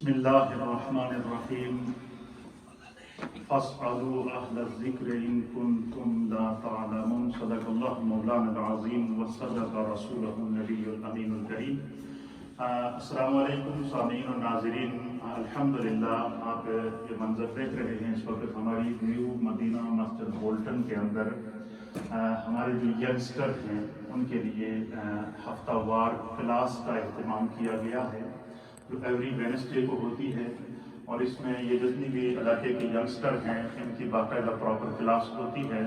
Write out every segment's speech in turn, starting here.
بسم اللہ الرحمن الرحیم فاسألوا اہل الذکر ان کنتم لا تعلمون صدق اللہ مولانا العظیم وصدق رسولہ النبی الامین الکریم۔ السلام علیکم سامعین و ناظرین، الحمدللہ آپ یہ منظر دیکھ رہے ہیں اس وقت ہماری نیو مدینہ مسجد بولٹن کے اندر ہمارے جو ینگسٹر ہیں ان کے لیے ہفتہ وار کلاس کا اہتمام کیا گیا ہے جو ایوری وینسڈے کو ہوتی ہے، اور اس میں یہ جتنی بھی علاقے کے ینگسٹر ہیں ان کی باقاعدہ پراپر کلاس ہوتی ہے۔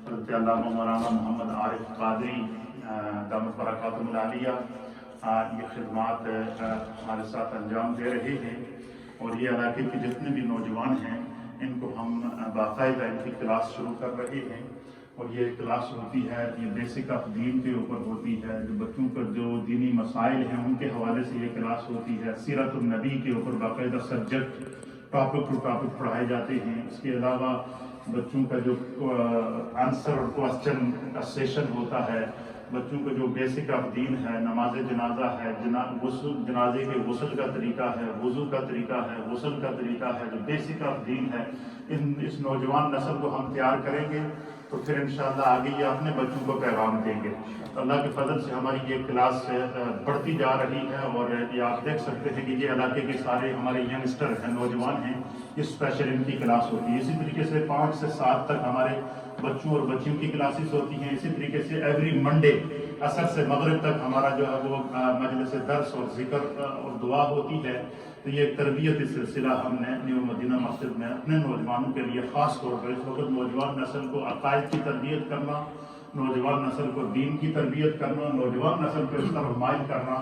حضرت علامہ مولانا محمد عارف پاٹل دامت برکاتہم العالیہ یہ خدمات ہمارے ساتھ انجام دے رہے ہیں، اور یہ علاقے کے جتنے بھی نوجوان ہیں ان کو ہم باقاعدہ ان کی کلاس شروع کر رہے ہیں، اور یہ کلاس ہوتی ہے، یہ بیسک آف دین کے اوپر ہوتی ہے، جو بچوں کا جو دینی مسائل ہیں ان کے حوالے سے یہ کلاس ہوتی ہے۔ سیرت النبی کے اوپر باقاعدہ سبجیکٹ ٹاپک ٹو ٹاپک پڑھائے جاتے ہیں۔ اس کے علاوہ بچوں کا جو آنسر اور کوسچن کا سیشن ہوتا ہے، بچوں کا جو بیسک آف دین ہے، نماز جنازہ ہے، جنازے کے غسل کا طریقہ ہے، وضو کا طریقہ ہے، غسل کا طریقہ ہے، جو بیسک آف دین ہے، اس نوجوان نسل کو ہم تیار کریں گے تو پھر انشاءاللہ آگے یہ اپنے بچوں کو پیغام دیں گے۔ تو اللہ کے فضل سے ہماری یہ کلاس بڑھتی جا رہی ہے، اور یہ آپ دیکھ سکتے ہیں کہ یہ علاقے کے سارے ہمارے ینگسٹر ہیں، نوجوان ہیں، یہ اسپیشل ان کی کلاس ہوتی ہے۔ اسی طریقے سے 5 سے 7 تک ہمارے بچوں اور بچیوں کی کلاسز ہوتی ہیں۔ اسی طریقے سے ایوری منڈے عصر سے مغرب تک ہمارا جو ہے وہ مجلس درس اور ذکر اور دعا ہوتی ہے۔ تو یہ ایک تربیتی سلسلہ ہم نے نیو مدینہ مسجد میں اپنے نوجوانوں کے لیے خاص طور پر اس وقت نوجوان نسل کو عقائد کی تربیت کرنا، نوجوان نسل کو دین کی تربیت کرنا، نوجوان نسل کو اس طرف مائل کرنا،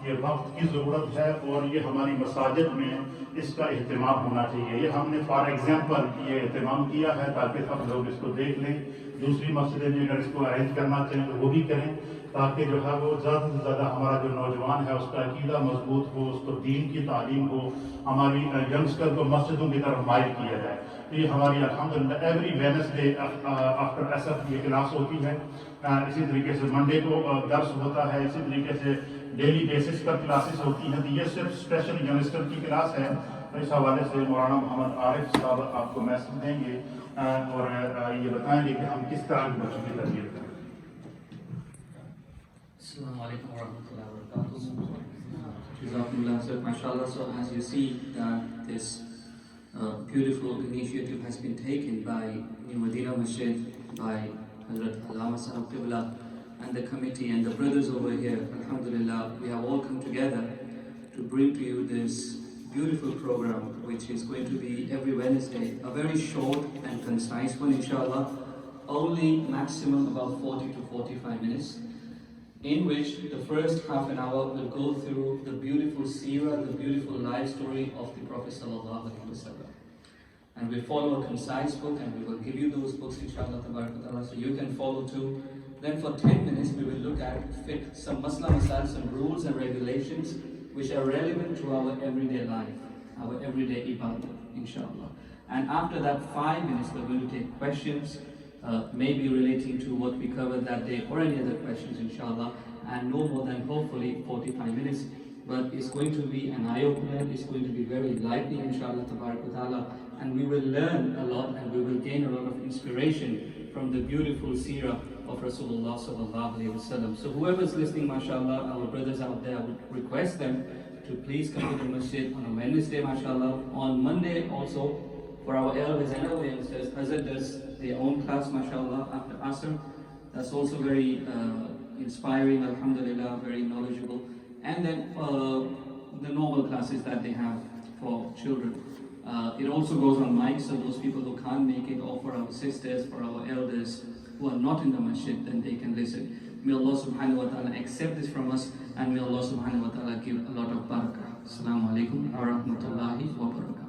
یہ وقت کی ضرورت ہے، اور یہ ہماری مساجد میں اس کا اہتمام ہونا چاہیے۔ یہ ہم نے فار ایگزامپل یہ اہتمام کیا ہے تاکہ سب لوگ اس کو دیکھ لیں، دوسری مسجدیں بھی اگر اس کو ارینج کرنا چاہیں تو وہ بھی کریں، تاکہ جو ہے وہ زیادہ سے زیادہ ہمارا جو نوجوان ہے اس کا عقیدہ مضبوط ہو، اس کو دین کی تعلیم ہو، ہماری ینگسٹر کو مسجدوں کی طرف مائل کیا جائے۔ تو یہ ہماری الحمدللہ ایوری وینسڈے آفٹر ایسف یہ کلاس ہوتی ہے۔ اسی طریقے سے منڈے کو درس ہوتا ہے، اسی طریقے سے ڈیلی بیسس پر کلاسز ہوتی ہیں۔ تو یہ صرف اسپیشل ینگسٹر کی کلاس ہے۔ تو اس حوالے سے مولانا محمد عارف صاحب آپ کو میسج دیں گے اور یہ بتائیں گے کہ ہم کس طرح کے بچوں کی تربیت کریں۔ السلام علیکم ورحمۃ اللہ وبرکاتہ. Jazakumullah. So, mashallah, so as you see that this beautiful initiative has been taken by New Madina Masjid, by Hazrat Allama Sahab Qibla and the committee and the brothers over here, alhamdulillah, we have all come together to bring to you this beautiful program which is going to be every Wednesday, a very short and concise one, Insha'Allah, only maximum about 40 to 45 minutes, in which the first half an hour will go through the beautiful seerah, the beautiful life story of the Prophet sallallahu alaihi wasallam. And we follow a concise book, and we will give you those books inshallah ta'ala, so you can follow too. Then for 10 minutes we will look at fiqh, some masla masail, some rules and regulations which are relevant to our everyday life, our everyday ibadah, inshallah. And after that 5 minutes we're going to take questions, maybe relating to what we covered that day or any other questions, inshallah, and no more than hopefully 45 minutes. But it's going to be an eye-opener, it's going to be very lively, inshallah ta'ala, and we will learn a lot and we will gain a lot of inspiration from the beautiful seerah of Rasulullah sallallahu alaihi wasallam. So whoever's listening, mashallah, our brothers out there, I would request them to please come to the masjid on a Wednesday, mashallah. On Monday also, for our elders and our youngsters, Hazrat does their own class, mashallah, after Asr. That's also very inspiring, alhamdulillah, very knowledgeable. And then the normal classes that they have for children. It also goes on mic, so those people who can't make it, or for our sisters, for our elders who are not in the masjid, then they can listen. May Allah subhanahu wa ta'ala accept this from us, and may Allah subhanahu wa ta'ala give a lot of barakah. Assalamu alaikum wa rahmatullahi wa barakatuh.